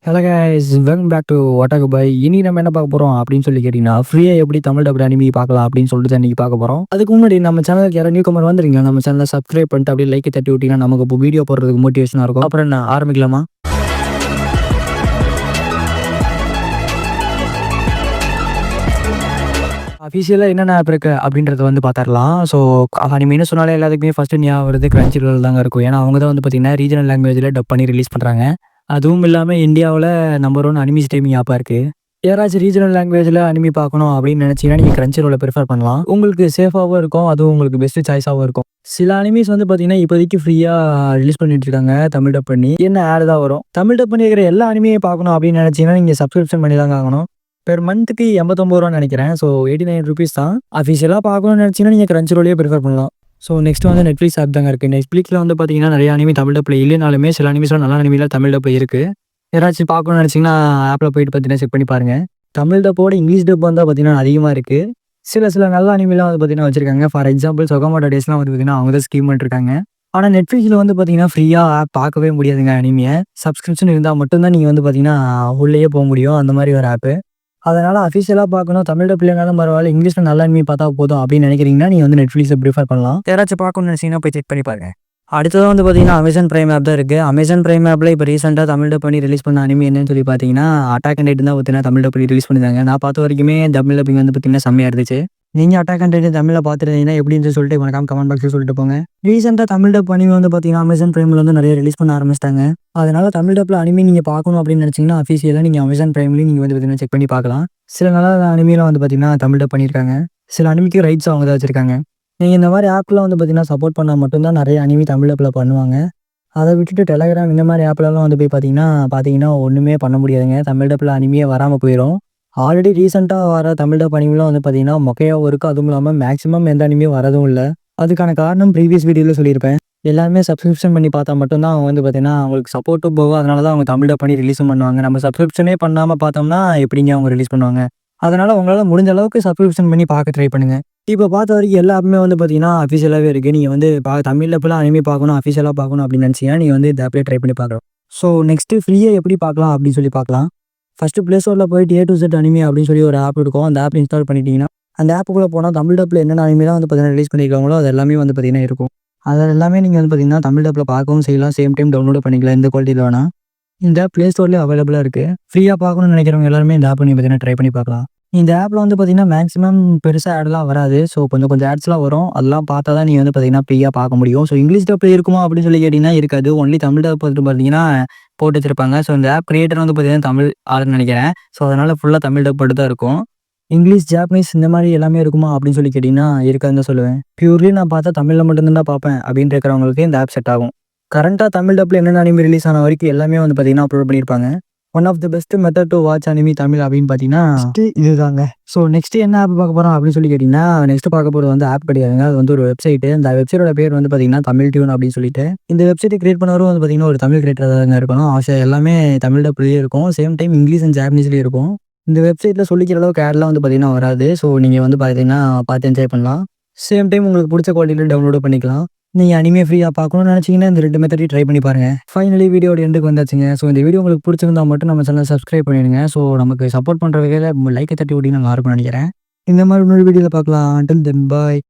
Hello guys, welcome back to otaku boy. இனி நம்ம என்ன பார்க்க போறோம் அப்படின்னு சொல்லி கேட்டீங்கன்னா, ஃப்ரீயா எப்படி தமிழ் டப் அனிமி பார்க்கலாம் அப்படின்னு சொல்லிட்டு இன்னைக்கு பார்க்க போறோம். அதுக்கு முன்னாடி நம்ம சேனலுக்கு யாராவது நியூ கமர் வந்துறீங்களா, நம்ம சேனலை சப்ஸ்கிரைப் பண்ணிட்டு அப்படியே லைக் தட்டி விட்டீங்கன்னா நமக்கு இப்போ வீடியோ போடுறதுக்கு மோட்டிவேஷனாக இருக்கும். அப்புறம் என்ன ஆரம்பிக்கலாமா? அஃபிஷியலாக என்னென்ன ஆப் இருக்கு அப்படின்றத வந்து பார்த்துடலாம். ஸோ அனிமின்னு சொன்னாலே எல்லாத்துக்குமே ஃபஸ்ட்டு ஞாபகம் வருது கிரன்ச்சி ரோல் தாங்க இருக்கும். ஏன்னா அவங்க தான் வந்து பார்த்தீங்கன்னா ரீஜனல் லாங்குவேஜில் டப் பண்ணி ரிலீஸ் பண்ணுறாங்க. அதுவும் இல்லாமல் இந்தியாவில் நம்பர் 1 அனிமி ஸ்ட்ரீமிங் ஆப்பாக இருக்குது. யாராச்சும் ரீஜனல் லாங்குவேஜில் அனிமி பார்க்கணும் அப்படின்னு நினச்சிங்கன்னா நீங்கள் கிரன்ச்சி ரோலை ப்ரிஃபர் பண்ணலாம். உங்களுக்கு சேஃபாகவும் இருக்கும், அதுவும் உங்களுக்கு பெஸ்ட்டு சாய்ஸாகவும் இருக்கும். சில அனிமீஸ் வந்து பார்த்தீங்கன்னா இப்போதைக்கு ஃப்ரீயாக ரிலீஸ் பண்ணிட்டு இருக்காங்க தமிழ் டப் பண்ணி. என்ன ஆட் தான் வரும். தமிழ் டப் பண்ணி இருக்கிற எல்லா அனிமையும் பார்க்கணும் அப்படின்னு நினச்சிங்கன்னா நீங்கள் சப்ஸ்கிரிப்ஷன் பண்ணி தாங்க ஆகணும். பெர் மந்த்துக்கு 89 ரூபான்னு நினைக்கிறேன். ஸோ 89 ருபீஸ் தான். அஃபிஷியலாக பார்க்கணும்னு நினச்சிங்கன்னா நீங்கள் கிரன்ச்சி ரோலையே ப்ரிஃபர் பண்ணலாம். ஸோ நெக்ஸ்ட் வந்து நெட்ஃப்ளிக்ஸ் ஆப் தாங்க இருக்குது. நெட்ஃப்ளிக்ஸில் வந்து பார்த்தீங்கன்னா நிறைய அனிமி தமிழ் டப்பில் இல்லைனாலுமே சில அனிமீஸ்லாம் நல்ல அனிமியில் தமிழ் டப்பில் இருக்குது. யாராச்சும் பார்க்கணும்னு நினச்சிங்கன்னா ஆப்பில் போயிட்டு பார்த்தீங்கன்னா செக் பண்ணி பாருங்கள். தமிழ் டப்போட இங்கிலீஷ் டப் வந்து பார்த்தீங்கன்னா அதிகமாக இருக்குது. சில நல்ல அனிமிலாம் வந்து பார்த்தீங்கன்னா வச்சிருக்காங்க. ஃபார் எக்ஸாம்பிள் சொகமோட்டோ டேஸ்லாம் வந்து பார்த்தீங்கன்னா அவங்க தான் ஸ்கீம் பண்ணிருக்காங்க. ஆனால் நெட்ஃப்ளிக்ஸில் வந்து பார்த்தீங்கன்னா ஃப்ரீயாக ஆப் பார்க்கவே முடியாதுங்க அனிமியை. சப்ஸ்கிரிப்ஷன் இருந்தால் மட்டும்தான் நீங்கள் வந்து பார்த்தீங்கன்னா உள்ளேயே போக முடியும். அந்த மாதிரி ஒரு ஆப்பு. அதனால் அஃபிஷியலாக பார்க்கணும், தமிழ் டப் இல்லைனாலும் பரவாயில்ல, இங்கிலீஷில் நல்ல அனிமி பார்த்தா போதும் அப்படின்னு நினைக்கிறீங்கன்னா நீங்கள் வந்து நெட்ஃப்ளிக்ஸை ப்ரிஃபர் பண்ணலாம். யாராச்சும் பார்க்கணும்னு நினச்சிங்கன்னா போய் செக் பண்ணி பாருங்க. அடுத்ததாக வந்து பார்த்தீங்கன்னா அமேசான் பிரைம் ஆப் தான் இருக்குது. அமேசான் பிரைம் ஆப்பில் இப்போ ரீசெண்டாக தமிழ் டப் பண்ணி ரிலீஸ் பண்ண அனிமி என்னன்னு சொல்லி பார்த்தீங்கன்னா அட்டாக் அண்ட் டைட்டன் தான் பார்த்தீங்கன்னா தமிழ் டப் பண்ணி ரிலீஸ் பண்ணியிருந்தாங்க. நான் பார்த்த வரைக்குமே தமிழ் டப்பிங் வந்து பார்த்தீங்கன்னா செம்மையாக இருந்துச்சு. நீங்கள் அட்டாக் அண்ட் டைட்டன் தமிழில் பார்த்துருந்தீங்கன்னா எப்படின்னு சொல்லிட்டு மறக்காம கமெண்ட் பாக்ஸில் சொல்லிட்டு போங்க. ரீசெண்டாக தமிழ் டப் அனிமி வந்து பார்த்தீங்கன்னா அமேசான் பிரைமில் வந்து நிறைய ரிலீஸ் பண்ண ஆரம்பிச்சிட்டாங்க. அதனால் தமிழ் டப்பில் அனிமி நீங்கள் பார்க்கணும் அப்படின்னு நினச்சிங்கன்னா அஃபிஷியலாக நீங்கள் அமேசான் பிரைம்லேயும் நீங்கள் வந்து பார்த்தீங்கன்னா செக் பண்ணி பார்க்கலாம். சில நல்ல அனிமிலாம் வந்து பார்த்தீங்கன்னா தமிழ் டப் பண்ணியிருக்காங்க. சில அனிமிக்கு ரைட்ஸ் அவங்க தான் வச்சுருக்காங்க. நீங்கள் இந்த மாதிரி ஆப்லாம் வந்து பார்த்தீங்கன்னா சப்போர்ட் பண்ணால் மட்டும்தான் நிறைய அனிமி தமிழ் டப்பில் பண்ணுவாங்க. அதை விட்டுட்டு டெலகிராம் இந்த மாதிரி ஆப்லலாம் வந்து போய் பார்த்தீங்கன்னா ஒன்றுமே பண்ண முடியாதுங்க. தமிழ் டப்பில் அனிமியே வராமல் போயிடும். ஆல்ரெடி ரீசெண்டாக வர தமிழ் டப் அனிமிலாம் வந்து பார்த்தீங்கன்னா மொக்கையாகவும் இருக்குது. அதுவும் இல்லாமல் மேக்ஸிமம் எந்த அனிமியும் வரதும் இல்லை. அதுக்கான காரணம் ப்ரீவியஸ் வீடியோவில் சொல்லியிருப்பேன். எல்லாருமே சப்ஸ்கிரிப்ஷன் பண்ணி பார்த்தா மட்டும்தான் அவங்க வந்து பார்த்தீங்கன்னா அவங்களுக்கு சப்போர்ட்டும் போகும். அதனால தான் அவங்க தமிழ் டப் பண்ணி ரிலீஸும் பண்ணுவாங்க. நம்ம சப்ஸ்கிரிப்ஷனே பண்ணாமல் பார்த்தோம்னா எப்படிங்க அவங்க ரிலீஸ் பண்ணுவாங்க. அதனால் உங்களால் முடிஞ்ச அளவுக்கு சப்ஸ்கிரிப்ஷன் பண்ணி பார்க்க ட்ரை பண்ணுங்கள். இப்போ பார்த்த வரைக்கும் எல்லா ஆப்புமே வந்து பார்த்தீங்கன்னா அஃபிஷியலாகவே இருக்குது. நீங்கள் வந்து தமிழ் டப்பில் அனிமி பார்க்கணும், அஃபிஷியலாக பார்க்கணும் அப்படின்னு நினச்சிங்கன்னா நீங்கள் வந்து இந்த ஆப்லேயே ட்ரை பண்ணி பார்க்கலாம். ஸோ நெக்ஸ்ட்டு ஃப்ரீயாக எப்படி பார்க்கலாம் அப்படின்னு சொல்லி பார்க்கலாம். ஃபஸ்ட்டு ப்ளே ஸ்டோரில் போயிட்டு A to Z அனிமி அப்படின்னு சொல்லி ஒரு ஆப் இருக்கும். அந்த ஆப் இன்ஸ்டால் பண்ணிட்டீங்கன்னா அந்த ஆப்புக்குள்ளே போனால் தமிழ் டப்பில் என்னென்ன அனிமிலாம் வந்து பார்த்தீங்கன்னா ரிலீஸ் பண்ணியிருக்காங்களோ அது எல்லாமே வந்து பார்த்தீங்கன்னா இருக்கும். அது எல்லாமே நீங்கள் வந்து பார்த்தீங்கன்னா தமிழ் டப்பில் பார்க்கவும் செய்யலாம். சேம் டைம் டவுன்லோட் பண்ணிக்கலாம் எந்த குவாலிட்டியில் வேணால். இந்த ஆப் ப்ளே ஸ்டோர்லேயே அவைலபிளாக இருக்குது. ஃப்ரீயாக பார்க்கணும்னு நினைக்கிறவங்க எல்லாருமே இந்த ஆப் நீங்கள் பார்த்தீங்கன்னா ட்ரை பண்ணி பார்க்கலாம். இந்த ஆப்பில் வந்து பார்த்தீங்கன்னா மேக்ஸிமம் பெருசாக ஆட்லாம் வராது. ஸோ கொஞ்சம் ஆட்ஸ்லாம் வரும். அதெல்லாம் பார்த்தா தான் நீங்கள் வந்து பார்த்தீங்கன்னா ஃப்ரீயாக பார்க்க முடியும். ஸோ இங்கிலீஷ் டப்பில் இருக்குமா அப்படின்னு சொல்லி கேட்டிங்கன்னா இருக்காது. ஒன்லி தமிழ் டப் வந்து பார்த்தீங்கன்னா போட்டு வச்சிருப்பாங்க. ஸோ இந்த ஆப் கிரியேட்டர் வந்து பார்த்தீங்கன்னா தமிழ் ஆளுன்னு நினைக்கிறேன். ஸோ அதனால் ஃபுல்லாக தமிழ் டப் மட்டும் தான் இருக்கும். இங்கிலீஷ், ஜாப்பனீஸ் இந்த மாதிரி எல்லாமே இருக்குமா அப்படின்னு சொல்லி கேட்டிங்கன்னா இருக்காதுன்னு தான் சொல்லுவேன். பியூர்லி நான் பார்த்தா தமிழில் மட்டும்தான் பார்ப்பேன் அப்படின்னு இருக்கிறவங்களுக்கு இந்த ஆப் செட் ஆகும். கரண்ட்டாக தமிழ் டப்பில் என்னென்ன அனிமி ரிலீஸ் ஆன வரைக்கும் எல்லாமே வந்து பார்த்தீங்கன்னா அப்லோட் பண்ணியிருப்பாங்க. One of the best method to watch anime Tamil அப்படின்னு பார்த்தீங்கன்னா இதுதாங்க. ஸோ நெக்ஸ்ட் என்ன ஆப் பார்க்க போகிறோம் அப்படின்னு சொல்லி கேட்டிங்கன்னா நெக்ஸ்ட் பார்க்க போகிறது வந்து ஆப் கிடையாதுங்க. அது வந்து ஒரு வெப்சைட்டு. அந்த வெப்சைட்டோட பேர் வந்து பார்த்தீங்கன்னா தமிழ் டியூன் அப்படின்னு சொல்லிட்டு. இந்த வெப்சைட்டை கிரியேட் பண்ணவரும் வந்து பார்த்தீங்கன்னா ஒரு தமிழ் கிரியேட்டராக தாங்க இருக்கணும். எல்லாமே தமிழ் டப்லேயே இருக்கும். சேம் டைம் இங்கிலீஷ் அண்ட் ஜாப்பனீஸ்லேயும் இருக்கும். இந்த வெப்சைட்டில் சொல்லிக்கிற அளவுக்கு ஆட்லாம் வந்து பார்த்தீங்கன்னா வராது. ஸோ நீங்கள் வந்து பார்த்தீங்கன்னா பார்த்து என்ஜாய் பண்ணலாம். சேம் டைம் உங்களுக்கு பிடிச்ச குவாலிட்டியில் டவுன்லோட் பண்ணிக்கலாம். நீங்கள் அனிமே ஃப்ரீயாக பார்க்கணும்னு நினச்சிங்கன்னா இந்த 2 மெத்தடையும் ட்ரை பண்ணி பாருங்கள். ஃபைனலி வீடியோட எண்டுக்கு வந்தாச்சுங்க. ஸோ இந்த வீடியோ உங்களுக்கு பிடிச்சிருந்தா மட்டும் நம்ம சேனலை சப்ஸ்கிரைப் பண்ணிடுங்க. ஸோ நமக்கு சப்போர்ட் பண்ணுற வகையில் லைக்கை தட்டி விட்டிங்கன்னா நல்லா இருக்கும்னு நினைக்கிறேன். இந்த மாதிரி இன்னொரு வீடியோவில் பார்க்கலாம். அன்டில் தென் பாய்.